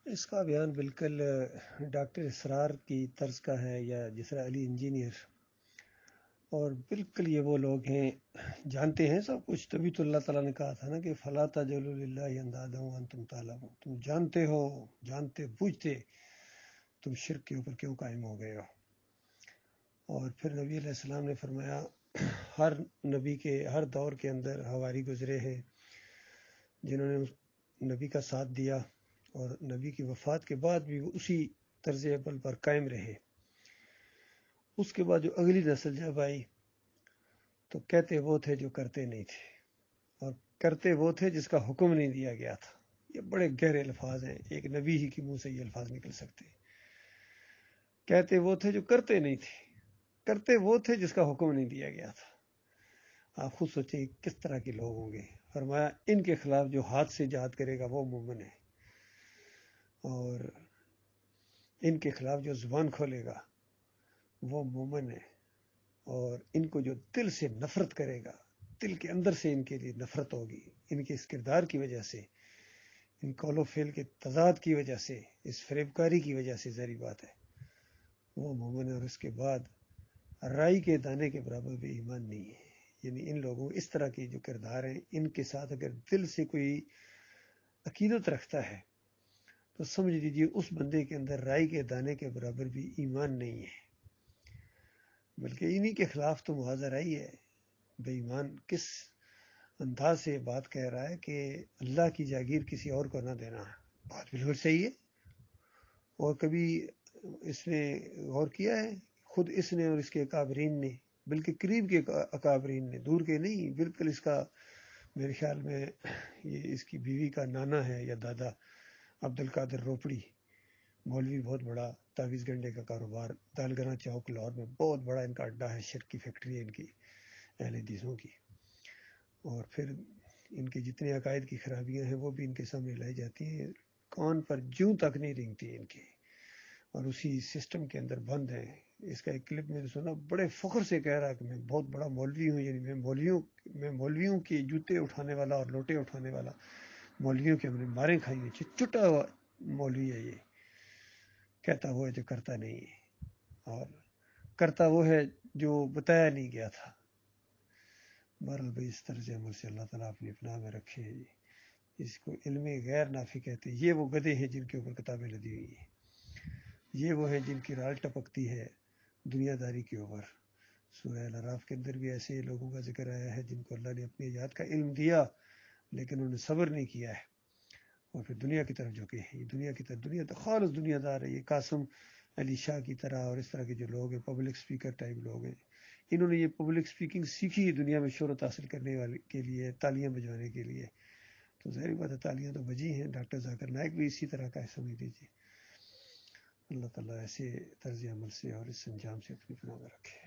اس کا بیان بالکل ڈاکٹر اسرار کی طرز کا ہے، یا جس طرح علی انجینئر، اور بالکل یہ وہ لوگ ہیں جانتے ہیں سب کچھ. تبھی تو اللہ تعالیٰ نے کہا تھا نا کہ فَلَا تَجْعَلُوا لِلَّهِ أَندَادًا وَأَنْتُمْ تَعْلَمُونَ، تم جانتے ہو، جانتے بوجھتے تم شرک کے اوپر کیوں قائم ہو گئے ہو. اور پھر نبی علیہ السلام نے فرمایا ہر نبی کے ہر دور کے اندر حواری گزرے ہیں جنہوں نے نبی کا ساتھ دیا، اور نبی کی وفات کے بعد بھی وہ اسی طرز عمل پر قائم رہے. اس کے بعد جو اگلی نسل جب آئی تو کہتے وہ تھے جو کرتے نہیں تھے، اور کرتے وہ تھے جس کا حکم نہیں دیا گیا تھا. یہ بڑے گہرے الفاظ ہیں، ایک نبی ہی کے منہ سے یہ الفاظ نکل سکتے. کہتے وہ تھے جو کرتے نہیں تھے، کرتے وہ تھے جس کا حکم نہیں دیا گیا تھا. آپ خود سوچیں کس طرح کے لوگ ہوں گے. فرمایا ان کے خلاف جو ہاتھ سے جہاد کرے گا وہ مومن ہے، اور ان کے خلاف جو زبان کھولے گا وہ مومن ہے، اور ان کو جو دل سے نفرت کرے گا، دل کے اندر سے ان کے لیے نفرت ہوگی، ان کے اس کردار کی وجہ سے، ان قول و فعل کے تضاد کی وجہ سے، اس فریبکاری کی وجہ سے، ظاہری بات ہے وہ مومن ہے. اور اس کے بعد رائی کے دانے کے برابر بھی ایمان نہیں ہے. یعنی ان لوگوں اس طرح کے جو کردار ہیں، ان کے ساتھ اگر دل سے کوئی عقیدت رکھتا ہے تو سمجھ لیجیے اس بندے کے اندر رائی کے دانے کے برابر بھی ایمان نہیں ہے. بلکہ انہی کے خلاف تو معاذ رائی ہے. بے ایمان کس انداز سے بات کہہ رہا ہے کہ اللہ کی جاگیر کسی اور کو نہ دینا. بات بالکل صحیح ہے. اور کبھی اس نے غور کیا ہے؟ خود اس نے اور اس کے اکابرین نے، بلکہ قریب کے اکابرین نے، دور کے نہیں، بالکل اس کا میرے خیال میں یہ اس کی بیوی کا نانا ہے یا دادا، عبد القادر روپڑی مولوی، بہت بڑا تعویذ گنڈے کا کاروبار دالگنا چوک لاہور میں بہت بڑا ان کا اڈا ہے، شرک کی فیکٹری ہے ان کی اہل حدیثوں کی. اور پھر ان کے جتنے عقائد کی خرابیاں ہیں وہ بھی ان کے سامنے لائی جاتی ہیں. کان پر جوں تک نہیں رینگتی ان کی، اور اسی سسٹم کے اندر بند ہیں. اس کا ایک کلپ میں نے سنا، بڑے فخر سے کہہ رہا کہ میں بہت بڑا مولوی ہوں، یعنی میں مولویوں کے جوتے اٹھانے والا اور لوٹے اٹھانے والا، مولویوں کے ہم نے ماریں کھائی ہیں. چٹا ہوا مولوی ہے یہ، کہتا وہ ہے جو کرتا نہیں ہے، اور کرتا وہ ہے جو بتایا نہیں گیا تھا. بہرحال بھائی اس طرز عمل سے اللہ تعالیٰ اپنی پناہ میں رکھے. اس کو علم غیر نافع کہتے ہیں. یہ وہ گدھے ہیں جن کے اوپر کتابیں لدی ہوئی ہیں، یہ وہ ہیں جن کی رال ٹپکتی ہے دنیا داری کے اوپر. سورہ الاعراف کے اندر بھی ایسے لوگوں کا ذکر آیا ہے جن کو اللہ نے اپنی ایجاد کا علم دیا لیکن انہوں نے صبر نہیں کیا ہے، اور پھر دنیا کی طرف جھکے ہیں. یہ دنیا کی طرف، دنیا تو خالص دنیا دار ہے. یہ قاسم علی شاہ کی طرح اور اس طرح کے جو لوگ ہیں، پبلک سپیکر ٹائپ لوگ ہیں، انہوں نے یہ پبلک سپیکنگ سیکھی ہے دنیا میں شہرت حاصل کرنے والے کے لیے، تالیاں بجوانے کے لیے. تو ظاہر بات ہے تالیاں تو بجی ہیں. ڈاکٹر ذاکر نائک بھی اسی طرح کا ہے، سمجھ لیجیے. اللہ تعالیٰ ایسے طرز عمل سے اور اس انجام سے اپنی پناہ میں رکھے.